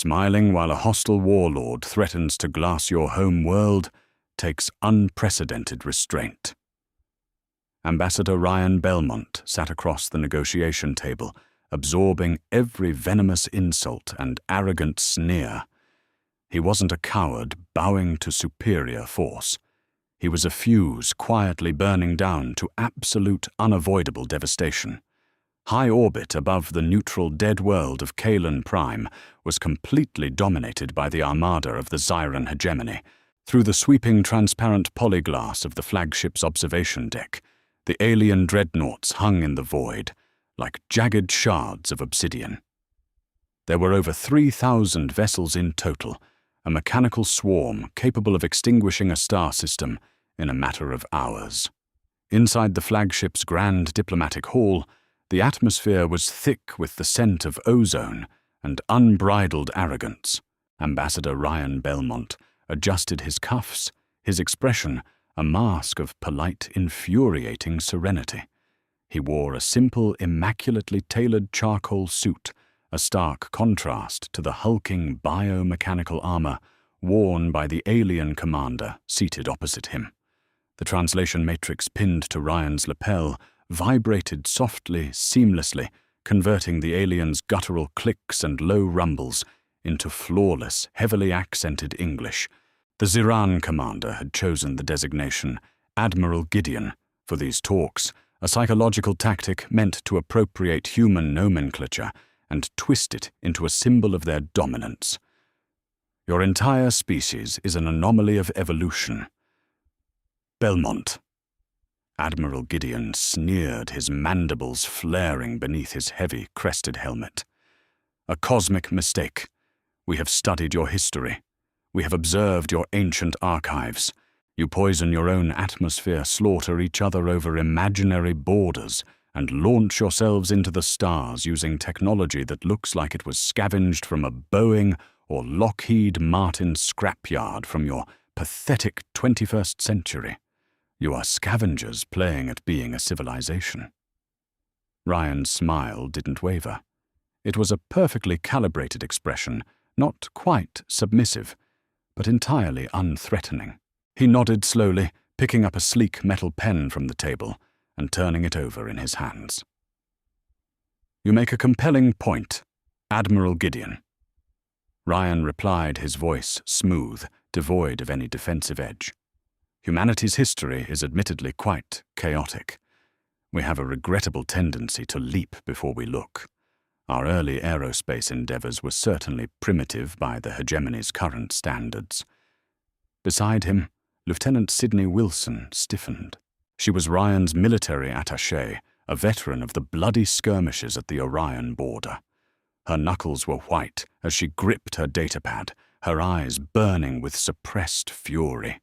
Smiling while a hostile warlord threatens to glass your home world takes unprecedented restraint. Ambassador Ryan Belmont sat across the negotiation table, absorbing every venomous insult and arrogant sneer. He wasn't a coward bowing to superior force. He was a fuse quietly burning down to absolute unavoidable devastation. High orbit above the neutral dead world of Kalan Prime was completely dominated by the armada of the Zyran hegemony. Through the sweeping transparent polyglass of the flagship's observation deck, the alien dreadnoughts hung in the void, like jagged shards of obsidian. There were over 3,000 vessels in total, a mechanical swarm capable of extinguishing a star system in a matter of hours. Inside the flagship's grand diplomatic hall, the atmosphere was thick with the scent of ozone and unbridled arrogance. Ambassador Ryan Belmont adjusted his cuffs, his expression a mask of polite, infuriating serenity. He wore a simple, immaculately tailored charcoal suit, a stark contrast to the hulking biomechanical armor worn by the alien commander seated opposite him. The translation matrix pinned to Ryan's lapel vibrated softly, seamlessly, converting the alien's guttural clicks and low rumbles into flawless, heavily accented English. The Ziran commander had chosen the designation Admiral Gideon for these talks, a psychological tactic meant to appropriate human nomenclature and twist it into a symbol of their dominance. Your entire species is an anomaly of evolution. Belmont. Admiral Gideon sneered, his mandibles flaring beneath his heavy, crested helmet. A cosmic mistake. We have studied your history. We have observed your ancient archives. You poison your own atmosphere, slaughter each other over imaginary borders, and launch yourselves into the stars using technology that looks like it was scavenged from a Boeing or Lockheed Martin scrapyard from your pathetic 21st century. You are scavengers playing at being a civilization. Ryan's smile didn't waver. It was a perfectly calibrated expression, not quite submissive, but entirely unthreatening. He nodded slowly, picking up a sleek metal pen from the table and turning it over in his hands. You make a compelling point, Admiral Gideon. Ryan replied, his voice smooth, devoid of any defensive edge. Humanity's history is admittedly quite chaotic. We have a regrettable tendency to leap before we look. Our early aerospace endeavors were certainly primitive by the hegemony's current standards. Beside him, Lieutenant Sydney Wilson stiffened. She was Ryan's military attaché, a veteran of the bloody skirmishes at the Orion border. Her knuckles were white as she gripped her datapad, her eyes burning with suppressed fury.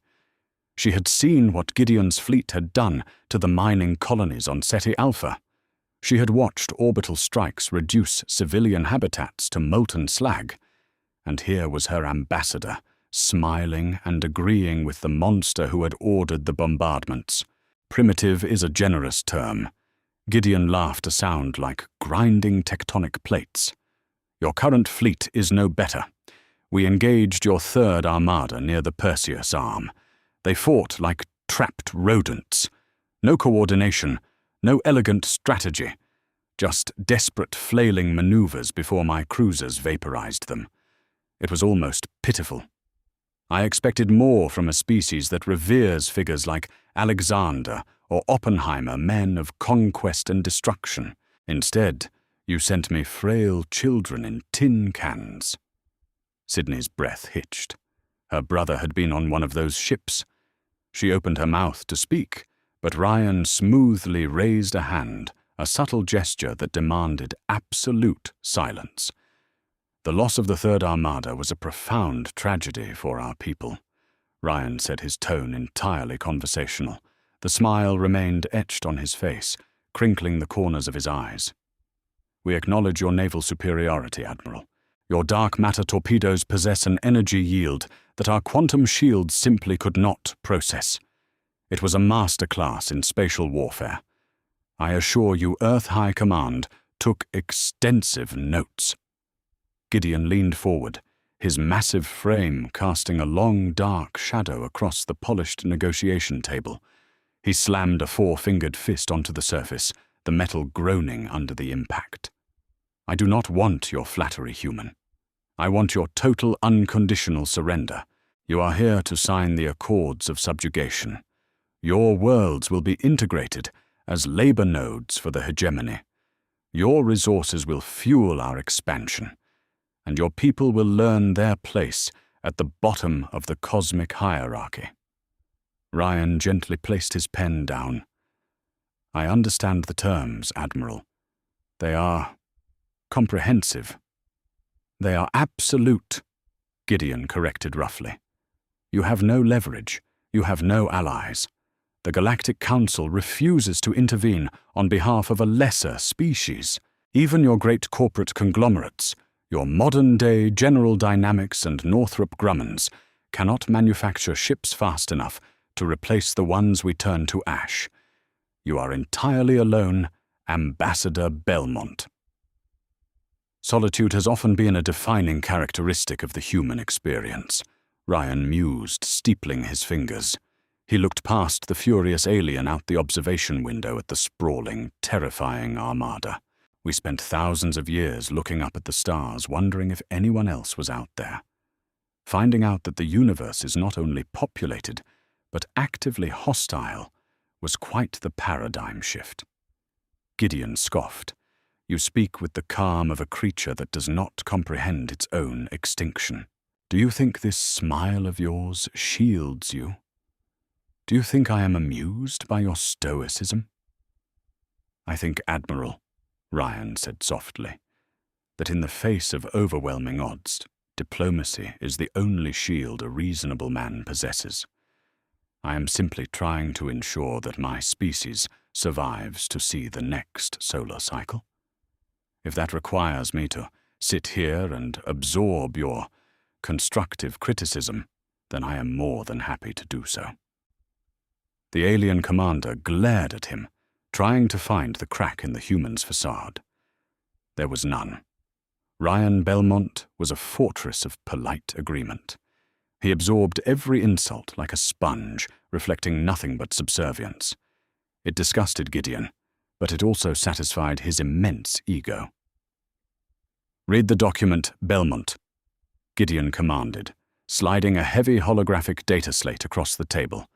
She had seen what Gideon's fleet had done to the mining colonies on Ceti Alpha. She had watched orbital strikes reduce civilian habitats to molten slag. And here was her ambassador, smiling and agreeing with the monster who had ordered the bombardments. Primitive is a generous term. Gideon laughed a sound like grinding tectonic plates. Your current fleet is no better. We engaged your third armada near the Perseus Arm. They fought like trapped rodents. No coordination, no elegant strategy, just desperate flailing maneuvers before my cruisers vaporized them. It was almost pitiful. I expected more from a species that reveres figures like Alexander or Oppenheimer, men of conquest and destruction. Instead, you sent me frail children in tin cans. Sydney's breath hitched. Her brother had been on one of those ships. She opened her mouth to speak, but Ryan smoothly raised a hand, a subtle gesture that demanded absolute silence. The loss of the Third Armada was a profound tragedy for our people. Ryan said, his tone entirely conversational. The smile remained etched on his face, crinkling the corners of his eyes. We acknowledge your naval superiority, Admiral. Your dark matter torpedoes possess an energy yield that our quantum shields simply could not process. It was a masterclass in spatial warfare. I assure you Earth High Command took extensive notes. Gideon leaned forward, his massive frame casting a long, dark shadow across the polished negotiation table. He slammed a four-fingered fist onto the surface, the metal groaning under the impact. "I do not want your flattery, human. I want your total unconditional surrender. You are here to sign the accords of subjugation. Your worlds will be integrated as labor nodes for the hegemony. Your resources will fuel our expansion, and your people will learn their place at the bottom of the cosmic hierarchy." Ryan gently placed his pen down. "I understand the terms, Admiral. They are comprehensive." "They are absolute," Gideon corrected roughly. "You have no leverage. You have no allies. The Galactic Council refuses to intervene on behalf of a lesser species. Even your great corporate conglomerates, your modern-day General Dynamics and Northrop Grummans, cannot manufacture ships fast enough to replace the ones we turn to ash. You are entirely alone, Ambassador Belmont." Solitude has often been a defining characteristic of the human experience, Ryan mused, steepling his fingers. He looked past the furious alien out the observation window at the sprawling, terrifying armada. "We spent thousands of years looking up at the stars, wondering if anyone else was out there. Finding out that the universe is not only populated, but actively hostile, was quite the paradigm shift." Gideon scoffed. "You speak with the calm of a creature that does not comprehend its own extinction. Do you think this smile of yours shields you? Do you think I am amused by your stoicism?" "I think, Admiral," Ryan said softly, "that in the face of overwhelming odds, diplomacy is the only shield a reasonable man possesses. I am simply trying to ensure that my species survives to see the next solar cycle. If that requires me to sit here and absorb your constructive criticism, then I am more than happy to do so." The alien commander glared at him, trying to find the crack in the human's facade. There was none. Ryan Belmont was a fortress of polite agreement. He absorbed every insult like a sponge, reflecting nothing but subservience. It disgusted Gideon, but it also satisfied his immense ego. "Read the document, Belmont," Gideon commanded, sliding a heavy holographic data slate across the table.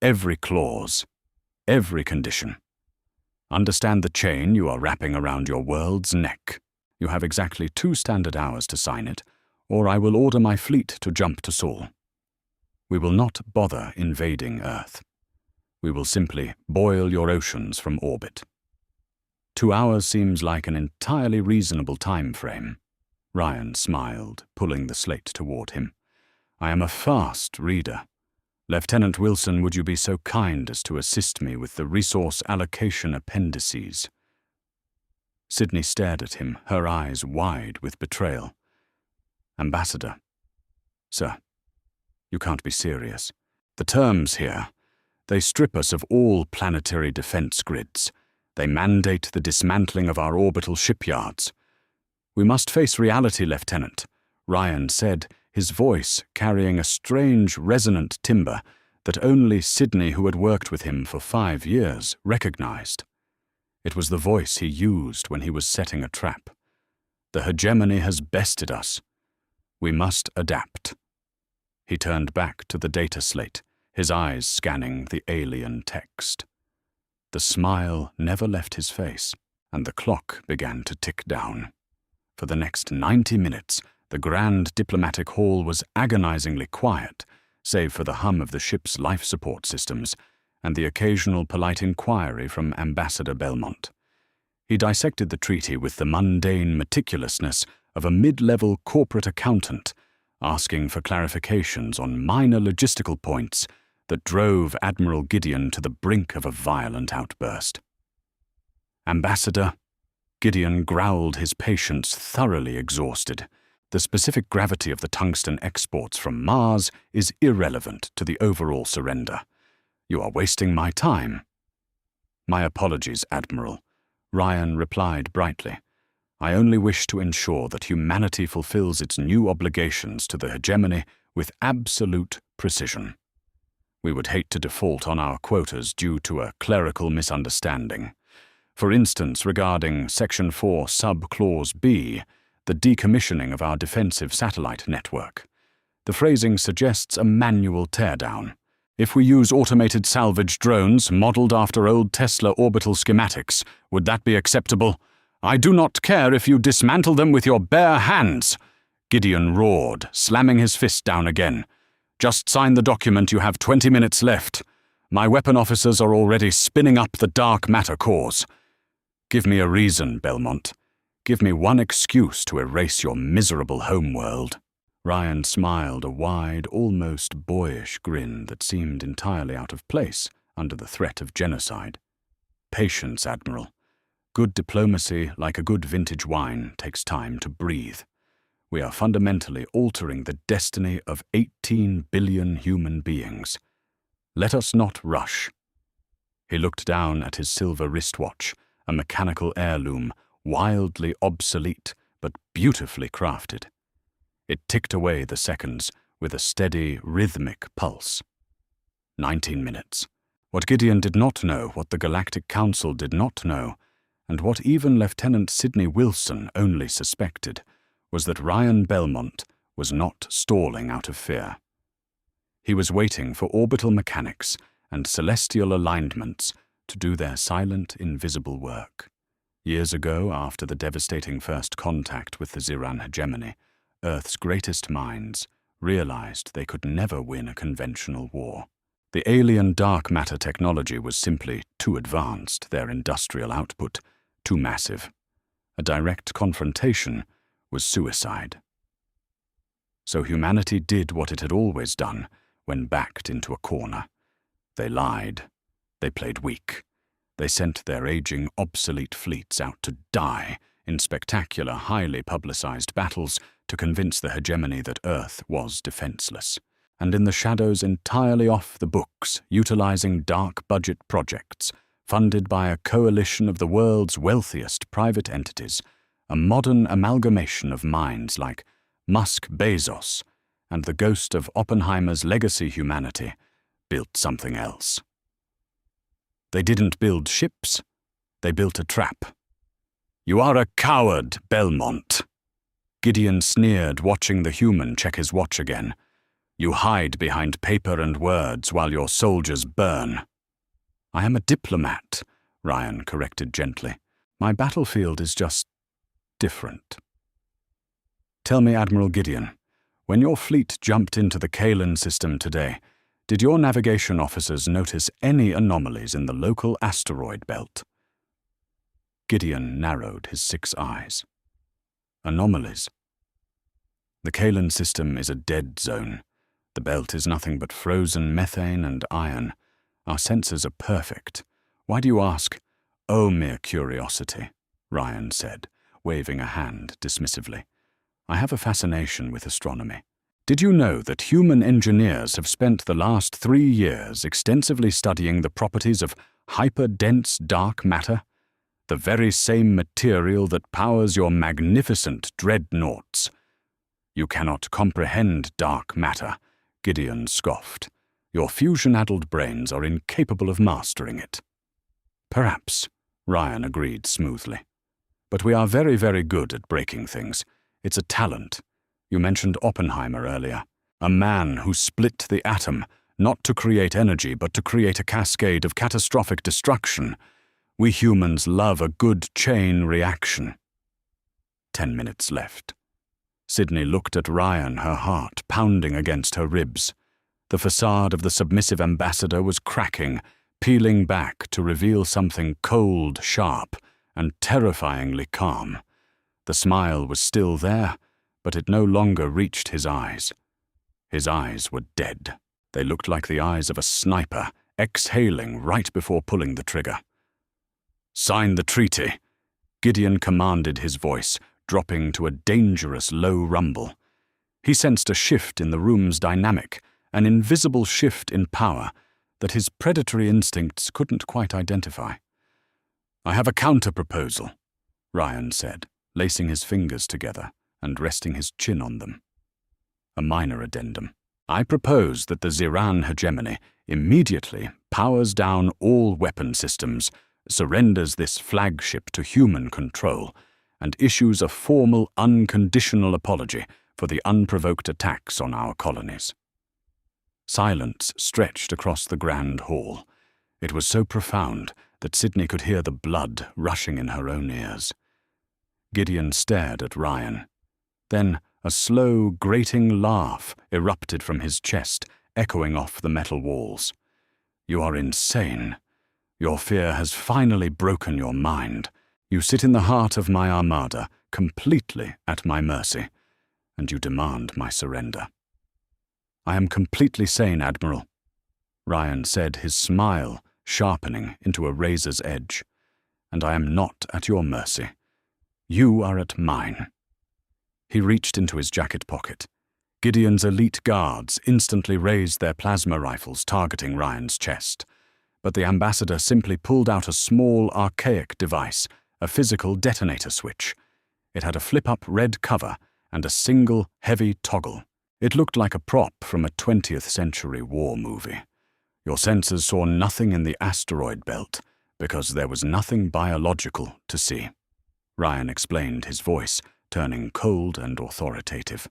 "Every clause, every condition. Understand the chain you are wrapping around your world's neck. You have exactly 2 standard hours to sign it, or I will order my fleet to jump to Sol. We will not bother invading Earth. We will simply boil your oceans from orbit." 2 hours seems like an entirely reasonable time frame. Ryan smiled, pulling the slate toward him. "I am a fast reader. Lieutenant Wilson, would you be so kind as to assist me with the resource allocation appendices?" Sydney stared at him, her eyes wide with betrayal. "Ambassador." "Sir, you can't be serious. The terms here, they strip us of all planetary defense grids. They mandate the dismantling of our orbital shipyards. We must face reality, Lieutenant," Ryan said, his voice carrying a strange, resonant timbre that only Sydney, who had worked with him for 5 years, recognized. It was the voice he used when he was setting a trap. "The hegemony has bested us. We must adapt." He turned back to the data slate, his eyes scanning the alien text. The smile never left his face, and the clock began to tick down. For the next 90 minutes, the grand diplomatic hall was agonizingly quiet, save for the hum of the ship's life support systems and the occasional polite inquiry from Ambassador Belmont. He dissected the treaty with the mundane meticulousness of a mid-level corporate accountant, asking for clarifications on minor logistical points that drove Admiral Gideon to the brink of a violent outburst. "Ambassador," Gideon growled, his patience thoroughly exhausted. "The specific gravity of the tungsten exports from Mars is irrelevant to the overall surrender. You are wasting my time." "My apologies, Admiral," Ryan replied brightly. I only wish to ensure that humanity fulfills its new obligations to the hegemony with absolute precision. We would hate to default on our quotas due to a clerical misunderstanding. For instance, regarding Section 4, Subclause B, the decommissioning of our defensive satellite network. The phrasing suggests a manual teardown. If we use automated salvage drones modeled after old Tesla orbital schematics, would that be acceptable? I do not care if you dismantle them with your bare hands, Gideon roared, slamming his fist down again. Just sign the document, you have 20 minutes left. My weapon officers are already spinning up the dark matter cause. Give me a reason, Belmont. Give me one excuse to erase your miserable homeworld. Ryan smiled a wide, almost boyish grin that seemed entirely out of place under the threat of genocide. Patience, Admiral. Good diplomacy, like a good vintage wine, takes time to breathe. We are fundamentally altering the destiny of 18 billion human beings. Let us not rush. He looked down at his silver wristwatch, a mechanical heirloom, wildly obsolete but beautifully crafted. It ticked away the seconds with a steady, rhythmic pulse. 19 minutes. What Gideon did not know, what the Galactic Council did not know, and what even Lieutenant Sidney Wilson only suspected, was that Ryan Belmont was not stalling out of fear. He was waiting for orbital mechanics and celestial alignments to do their silent, invisible work. Years ago, after the devastating first contact with the Ziran hegemony, Earth's greatest minds realized they could never win a conventional war. The alien dark matter technology was simply too advanced, their industrial output too massive. A direct confrontation was suicide. So humanity did what it had always done when backed into a corner. They lied. They played weak. They sent their aging, obsolete fleets out to die in spectacular, highly publicized battles to convince the hegemony that Earth was defenseless. And in the shadows entirely off the books, utilizing dark-budget projects, funded by a coalition of the world's wealthiest private entities, a modern amalgamation of minds like Musk Bezos and the ghost of Oppenheimer's legacy humanity built something else. They didn't build ships, they built a trap. You are a coward, Belmont. Gideon sneered, watching the human check his watch again. You hide behind paper and words while your soldiers burn. I am a diplomat, Ryan corrected gently. My battlefield is just different. Tell me, Admiral Gideon, when your fleet jumped into the Kalan system today, did your navigation officers notice any anomalies in the local asteroid belt? Gideon narrowed his 6 eyes. Anomalies? The Kalan system is a dead zone. The belt is nothing but frozen methane and iron. Our sensors are perfect. Why do you ask? Oh, mere curiosity, Ryan said, waving a hand dismissively. I have a fascination with astronomy. Did you know that human engineers have spent the last 3 years extensively studying the properties of hyper-dense dark matter? The very same material that powers your magnificent dreadnoughts. You cannot comprehend dark matter, Gideon scoffed. Your fusion-addled brains are incapable of mastering it. Perhaps, Ryan agreed smoothly. But we are very, very good at breaking things. It's a talent. You mentioned Oppenheimer earlier. A man who split the atom, not to create energy, but to create a cascade of catastrophic destruction. We humans love a good chain reaction. 10 minutes left. Sydney looked at Ryan, her heart pounding against her ribs. The facade of the submissive ambassador was cracking, peeling back to reveal something cold, sharp, and terrifyingly calm. The smile was still there, but it no longer reached his eyes. His eyes were dead. They looked like the eyes of a sniper, exhaling right before pulling the trigger. Sign the treaty, Gideon commanded, his voice dropping to a dangerous low rumble. He sensed a shift in the room's dynamic, an invisible shift in power that his predatory instincts couldn't quite identify. I have a counter-proposal, Ryan said, lacing his fingers together and resting his chin on them. A minor addendum. I propose that the Ziran hegemony immediately powers down all weapon systems, surrenders this flagship to human control, and issues a formal, unconditional apology for the unprovoked attacks on our colonies. Silence stretched across the grand hall. It was so profound that Sydney could hear the blood rushing in her own ears. Gideon stared at Ryan. Then a slow, grating laugh erupted from his chest, echoing off the metal walls. You are insane. Your fear has finally broken your mind. You sit in the heart of my armada, completely at my mercy, and you demand my surrender. I am completely sane, Admiral, Ryan said, his smile sharpening into a razor's edge. And I am not at your mercy. You are at mine. He reached into his jacket pocket. Gideon's elite guards instantly raised their plasma rifles, targeting Ryan's chest. But the ambassador simply pulled out a small, archaic device, a physical detonator switch. It had a flip-up red cover and a single, heavy toggle. It looked like a prop from a 20th century war movie. Your sensors saw nothing in the asteroid belt because there was nothing biological to see. Ryan explained, his voice turning cold and authoritative.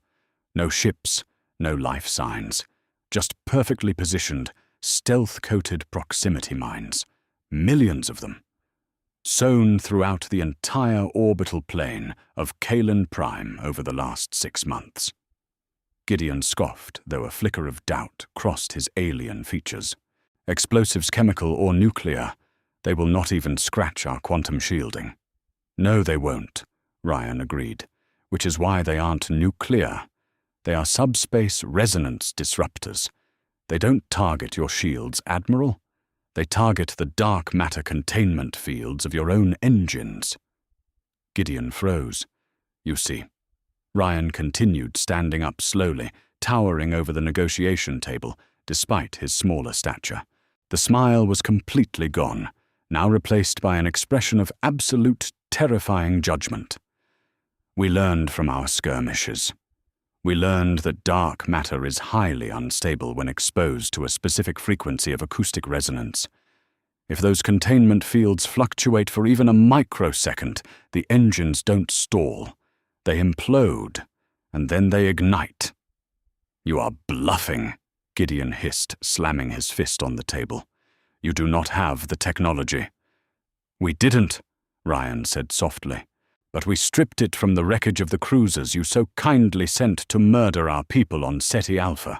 No ships, no life signs, just perfectly positioned, stealth-coated proximity mines. Millions of them. Sown throughout the entire orbital plane of Kalen Prime over the last 6 months. Gideon scoffed, though a flicker of doubt crossed his alien features. Explosives, chemical or nuclear, they will not even scratch our quantum shielding. No, they won't, Ryan agreed, which is why they aren't nuclear. They are subspace resonance disruptors. They don't target your shields, Admiral. They target the dark matter containment fields of your own engines. Gideon froze. You see. Ryan continued, standing up slowly, towering over the negotiation table, despite his smaller stature. The smile was completely gone, now replaced by an expression of absolute, terrifying judgment. We learned from our skirmishes. We learned that dark matter is highly unstable when exposed to a specific frequency of acoustic resonance. If those containment fields fluctuate for even a microsecond, the engines don't stall. They implode, and then they ignite. You are bluffing, Gideon hissed, slamming his fist on the table. You do not have the technology. We didn't, Ryan said softly, but we stripped it from the wreckage of the cruisers you so kindly sent to murder our people on Ceti Alpha.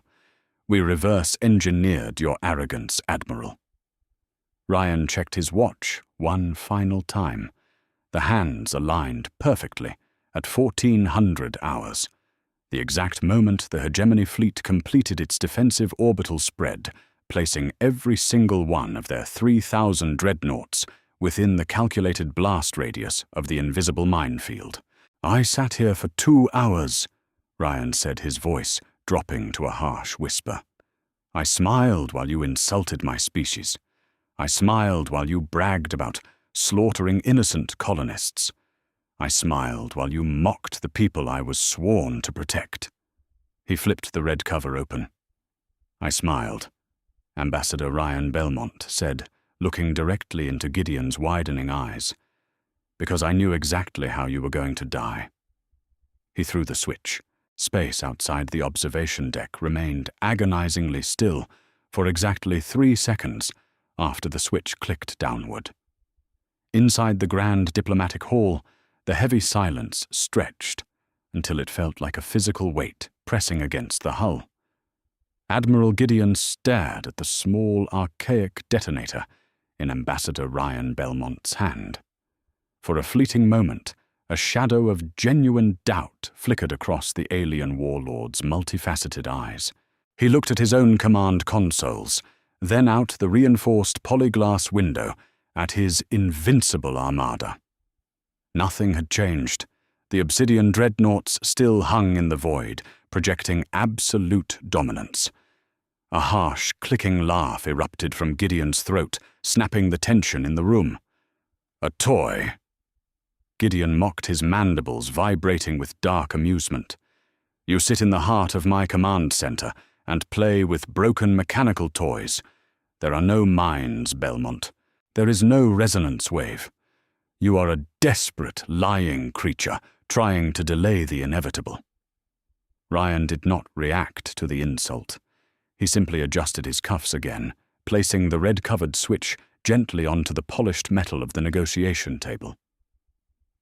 We reverse-engineered your arrogance, Admiral. Ryan checked his watch one final time. The hands aligned perfectly at 1400 hours, the exact moment the hegemony fleet completed its defensive orbital spread, placing every single one of their 3,000 dreadnoughts within the calculated blast radius of the invisible minefield. I sat here for 2 hours, Ryan said, his voice dropping to a harsh whisper. I smiled while you insulted my species. I smiled while you bragged about slaughtering innocent colonists. I smiled while you mocked the people I was sworn to protect. He flipped the red cover open. I smiled, Ambassador Ryan Belmont said, looking directly into Gideon's widening eyes, because I knew exactly how you were going to die. He threw the switch. Space outside the observation deck remained agonizingly still for exactly 3 seconds after the switch clicked downward. Inside the grand diplomatic hall, the heavy silence stretched until it felt like a physical weight pressing against the hull. Admiral Gideon stared at the small, archaic detonator in Ambassador Ryan Belmont's hand. For a fleeting moment, a shadow of genuine doubt flickered across the alien warlord's multifaceted eyes. He looked at his own command consoles, then out the reinforced polyglass window at his invincible armada. Nothing had changed. The obsidian dreadnoughts still hung in the void, projecting absolute dominance. A harsh, clicking laugh erupted from Gideon's throat, snapping the tension in the room. A toy. Gideon mocked, his mandibles vibrating with dark amusement. "You sit in the heart of my command center and play with broken mechanical toys. There are no minds, Belmont. There is no resonance wave. You are a desperate, lying creature trying to delay the inevitable." Ryan did not react to the insult. He simply adjusted his cuffs again, placing the red-covered switch gently onto the polished metal of the negotiation table.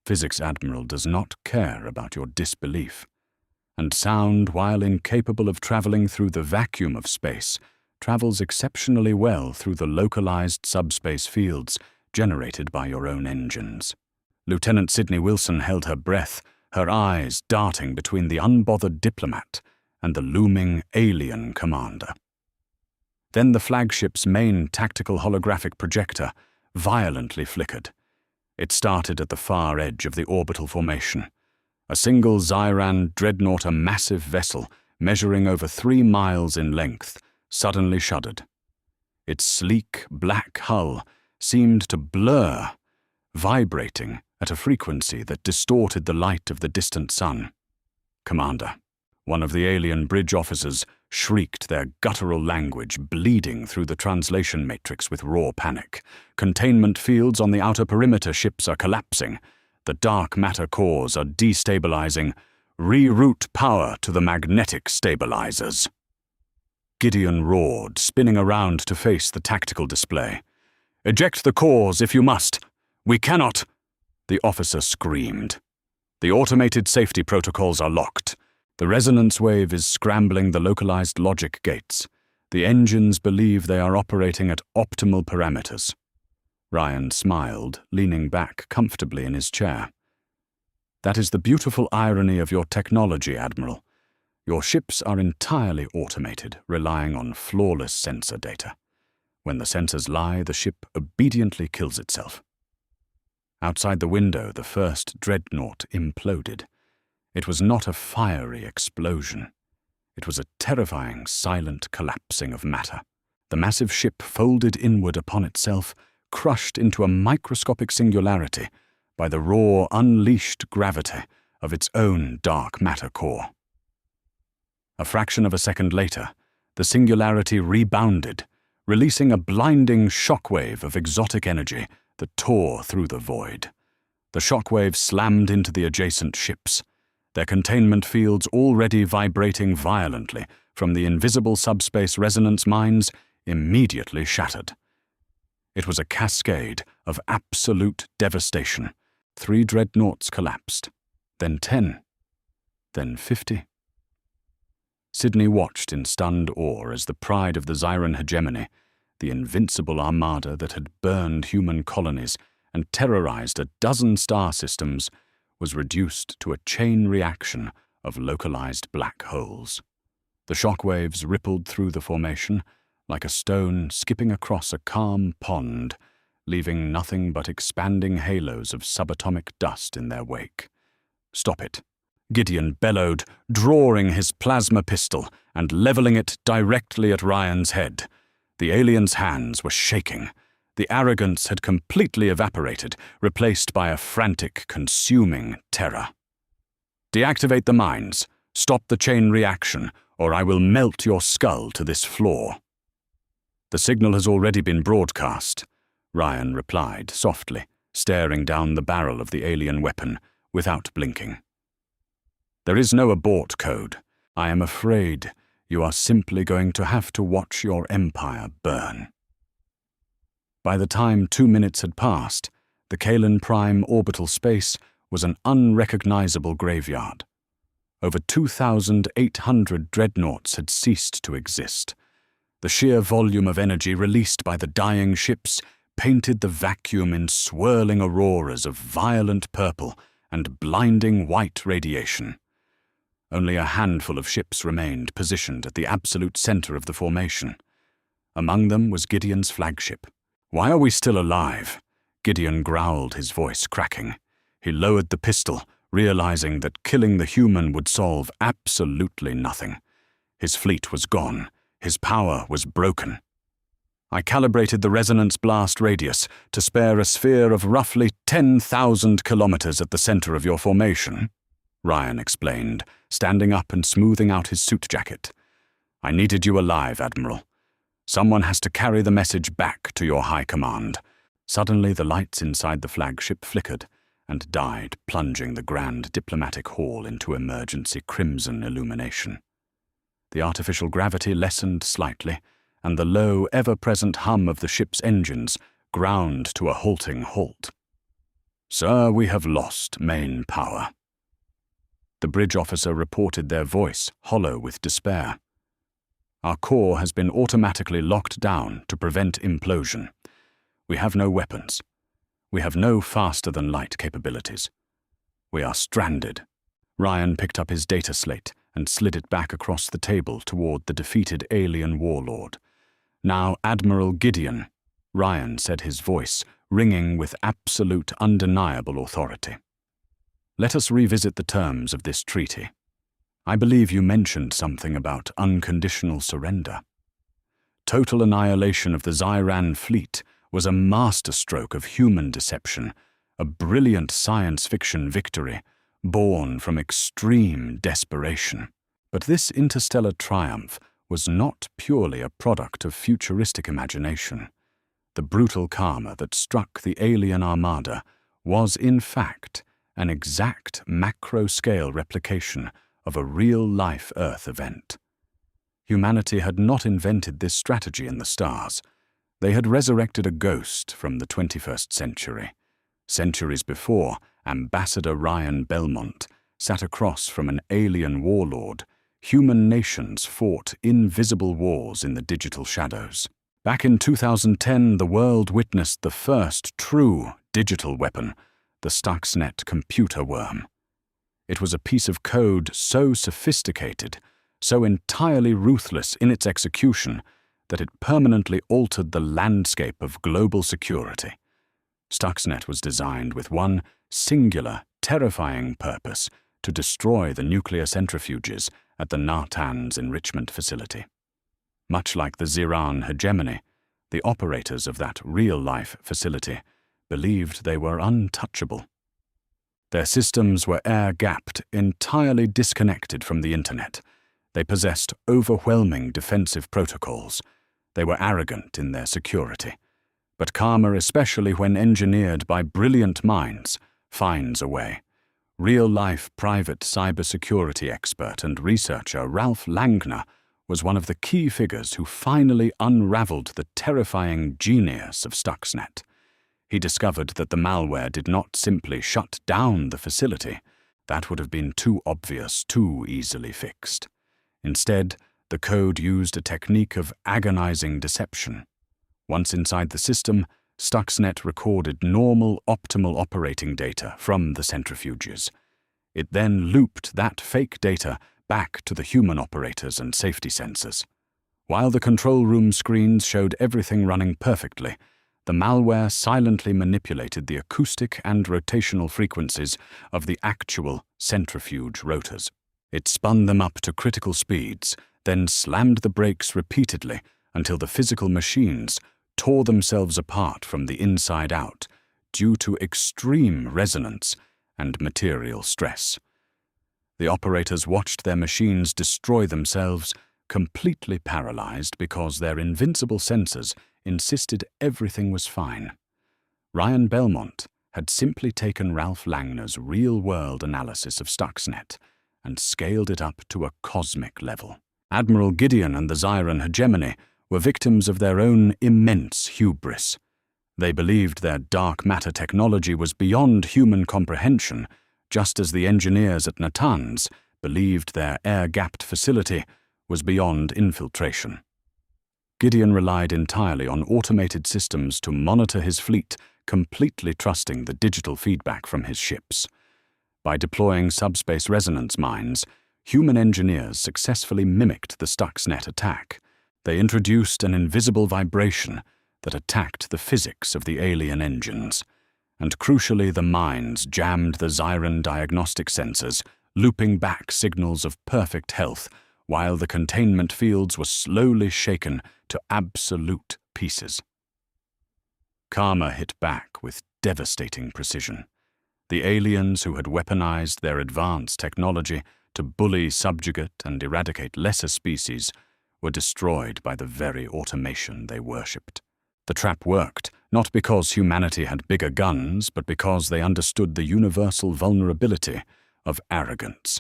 Physics Admiral does not care about your disbelief. And sound, while incapable of traveling through the vacuum of space, travels exceptionally well through the localized subspace fields generated by your own engines. Lieutenant Sidney Wilson held her breath, her eyes darting between the unbothered diplomat and the looming alien commander. Then the flagship's main tactical holographic projector violently flickered. It started at the far edge of the orbital formation. A single Zyran dreadnought, a massive vessel measuring over 3 miles in length, suddenly shuddered. Its sleek, black hull seemed to blur, vibrating at a frequency that distorted the light of the distant sun. "Commander," one of the alien bridge officers shrieked, their guttural language bleeding through the translation matrix with raw panic. "Containment fields on the outer perimeter ships are collapsing. The dark matter cores are destabilizing. Reroute power to the magnetic stabilizers." Gideon roared, spinning around to face the tactical display. "Eject the cores if you must. We cannot," the officer screamed. "The automated safety protocols are locked. The resonance wave is scrambling the localized logic gates. The engines believe they are operating at optimal parameters." Ryan smiled, leaning back comfortably in his chair. "That is the beautiful irony of your technology, Admiral. Your ships are entirely automated, relying on flawless sensor data. When the sensors lie, the ship obediently kills itself." Outside the window, the first dreadnought imploded. It was not a fiery explosion. It was a terrifying, silent collapsing of matter. The massive ship folded inward upon itself, crushed into a microscopic singularity by the raw, unleashed gravity of its own dark matter core. A fraction of a second later, the singularity rebounded, releasing a blinding shockwave of exotic energy that tore through the void. The shockwave slammed into the adjacent ships, their containment fields already vibrating violently from the invisible subspace resonance mines immediately shattered. It was a cascade of absolute devastation. 3 dreadnoughts collapsed, then 10, then 50. Sidney watched in stunned awe as the pride of the Zyran hegemony, the invincible armada that had burned human colonies and terrorized a dozen star systems, was reduced to a chain reaction of localized black holes. The shockwaves rippled through the formation like a stone skipping across a calm pond, leaving nothing but expanding halos of subatomic dust in their wake. "Stop it," Gideon bellowed, drawing his plasma pistol and leveling it directly at Ryan's head. The alien's hands were shaking. The arrogance had completely evaporated, replaced by a frantic, consuming terror. "Deactivate the mines. Stop the chain reaction, or I will melt your skull to this floor." "The signal has already been broadcast," Ryan replied softly, staring down the barrel of the alien weapon without blinking. "There is no abort code. I am afraid you are simply going to have to watch your empire burn." By the time 2 minutes had passed, the Kalen Prime orbital space was an unrecognizable graveyard. Over 2,800 dreadnoughts had ceased to exist. The sheer volume of energy released by the dying ships painted the vacuum in swirling auroras of violent purple and blinding white radiation. Only a handful of ships remained positioned at the absolute center of the formation. Among them was Gideon's flagship. "Why are we still alive?" Gideon growled, his voice cracking. He lowered the pistol, realizing that killing the human would solve absolutely nothing. His fleet was gone. His power was broken. I calibrated the resonance blast radius to spare a sphere of roughly 10,000 kilometers at the center of your formation, Ryan explained, standing up and smoothing out his suit jacket. I needed you alive, Admiral. Someone has to carry the message back to your high command. Suddenly the lights inside the flagship flickered and died, plunging the grand diplomatic hall into emergency crimson illumination. The artificial gravity lessened slightly, and the low, ever-present hum of the ship's engines ground to a halting halt. Sir, we have lost main power. The bridge officer reported, their voice hollow with despair. Our core has been automatically locked down to prevent implosion. We have no weapons. We have no faster-than-light capabilities. We are stranded. Ryan picked up his data slate and slid it back across the table toward the defeated alien warlord. Now Admiral Gideon, Ryan said, his voice ringing with absolute, undeniable authority. Let us revisit the terms of this treaty. I believe you mentioned something about unconditional surrender. Total annihilation of the Zyran fleet was a masterstroke of human deception, a brilliant science fiction victory born from extreme desperation. But this interstellar triumph was not purely a product of futuristic imagination. The brutal karma that struck the alien armada was, in fact, an exact macro-scale replication of a real-life Earth event. Humanity had not invented this strategy in the stars. They had resurrected a ghost from the 21st century. Centuries before, Ambassador Ryan Belmont sat across from an alien warlord. Human nations fought invisible wars in the digital shadows. Back in 2010, the world witnessed the first true digital weapon, the Stuxnet computer worm. It was a piece of code so sophisticated, so entirely ruthless in its execution, that it permanently altered the landscape of global security. Stuxnet was designed with one singular, terrifying purpose: to destroy the nuclear centrifuges at the Natanz enrichment facility. Much like the Ziran hegemony, the operators of that real-life facility believed they were untouchable. Their systems were air-gapped, entirely disconnected from the internet. They possessed overwhelming defensive protocols. They were arrogant in their security. But karma, especially when engineered by brilliant minds, finds a way. Real-life private cybersecurity expert and researcher Ralph Langner was one of the key figures who finally unraveled the terrifying genius of Stuxnet. He discovered that the malware did not simply shut down the facility. That would have been too obvious, too easily fixed. Instead, the code used a technique of agonizing deception. Once inside the system, Stuxnet recorded normal, optimal operating data from the centrifuges. It then looped that fake data back to the human operators and safety sensors. While the control room screens showed everything running perfectly, the malware silently manipulated the acoustic and rotational frequencies of the actual centrifuge rotors. It spun them up to critical speeds, then slammed the brakes repeatedly until the physical machines tore themselves apart from the inside out due to extreme resonance and material stress. The operators watched their machines destroy themselves, completely paralyzed because their invincible sensors insisted everything was fine. Ryan Belmont had simply taken Ralph Langner's real-world analysis of Stuxnet and scaled it up to a cosmic level. Admiral Gideon and the Zyran hegemony were victims of their own immense hubris. They believed their dark matter technology was beyond human comprehension, just as the engineers at Natanz believed their air-gapped facility was beyond infiltration. Gideon relied entirely on automated systems to monitor his fleet, completely trusting the digital feedback from his ships. By deploying subspace resonance mines, human engineers successfully mimicked the Stuxnet attack. They introduced an invisible vibration that attacked the physics of the alien engines. And crucially, the mines jammed the Zyran diagnostic sensors, looping back signals of perfect health, while the containment fields were slowly shaken to absolute pieces. Karma hit back with devastating precision. The aliens who had weaponized their advanced technology to bully, subjugate, and eradicate lesser species were destroyed by the very automation they worshipped. The trap worked, not because humanity had bigger guns, but because they understood the universal vulnerability of arrogance.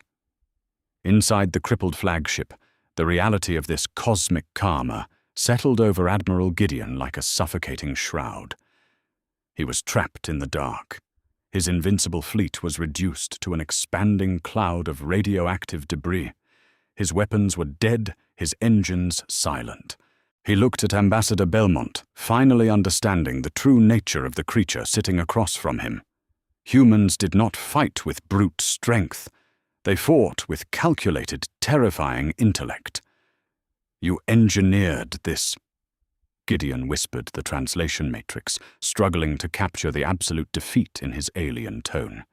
Inside the crippled flagship, the reality of this cosmic karma settled over Admiral Gideon like a suffocating shroud. He was trapped in the dark. His invincible fleet was reduced to an expanding cloud of radioactive debris. His weapons were dead, his engines silent. He looked at Ambassador Belmont, finally understanding the true nature of the creature sitting across from him. Humans did not fight with brute strength. They fought with calculated, terrifying intellect. "You engineered this," Gideon whispered the translation matrix, struggling to capture the absolute defeat in his alien tone.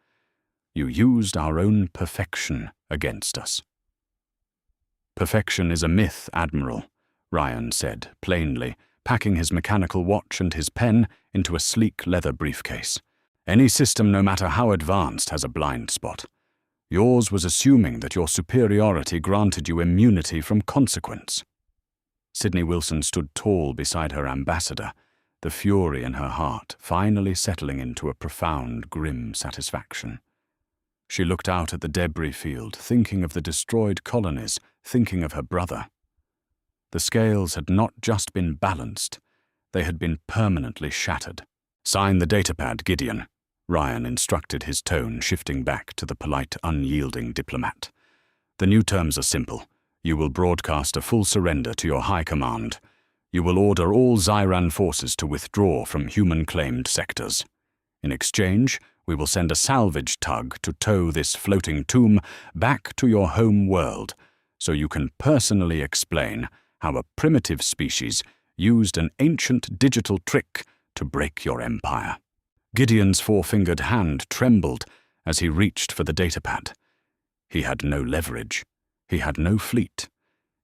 "You used our own perfection against us." "Perfection is a myth, Admiral," Ryan said, plainly, packing his mechanical watch and his pen into a sleek leather briefcase. "Any system, no matter how advanced, has a blind spot. Yours was assuming that your superiority granted you immunity from consequence." Sydney Wilson stood tall beside her ambassador, the fury in her heart finally settling into a profound, grim satisfaction. She looked out at the debris field, thinking of the destroyed colonies, thinking of her brother. The scales had not just been balanced, they had been permanently shattered. "Sign the datapad, Gideon," Ryan instructed, his tone shifting back to the polite, unyielding diplomat. "The new terms are simple. You will broadcast a full surrender to your high command. You will order all Zyran forces to withdraw from human-claimed sectors. In exchange, we will send a salvage tug to tow this floating tomb back to your home world, so you can personally explain how a primitive species used an ancient digital trick to break your empire." Gideon's four-fingered hand trembled as he reached for the datapad. He had no leverage. He had no fleet.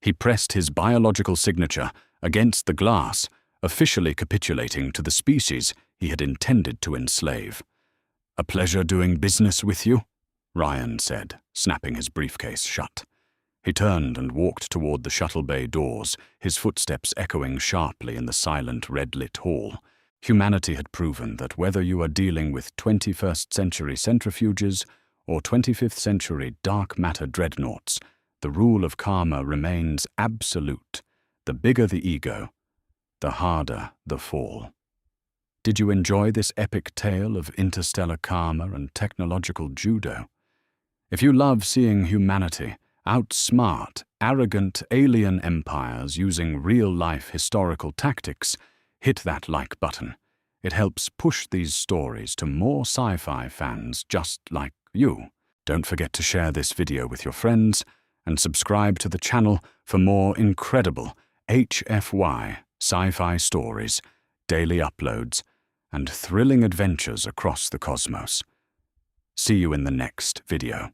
He pressed his biological signature against the glass, officially capitulating to the species he had intended to enslave. "A pleasure doing business with you," Ryan said, snapping his briefcase shut. He turned and walked toward the shuttle bay doors, his footsteps echoing sharply in the silent, red-lit hall. Humanity had proven that whether you are dealing with 21st century centrifuges or 25th century dark matter dreadnoughts, the rule of karma remains absolute. The bigger the ego, the harder the fall. Did you enjoy this epic tale of interstellar karma and technological judo? If you love seeing humanity outsmart arrogant alien empires using real-life historical tactics, hit that like button. It helps push these stories to more sci-fi fans just like you. Don't forget to share this video with your friends and subscribe to the channel for more incredible HFY Sci-Fi stories, daily uploads, and thrilling adventures across the cosmos. See you in the next video.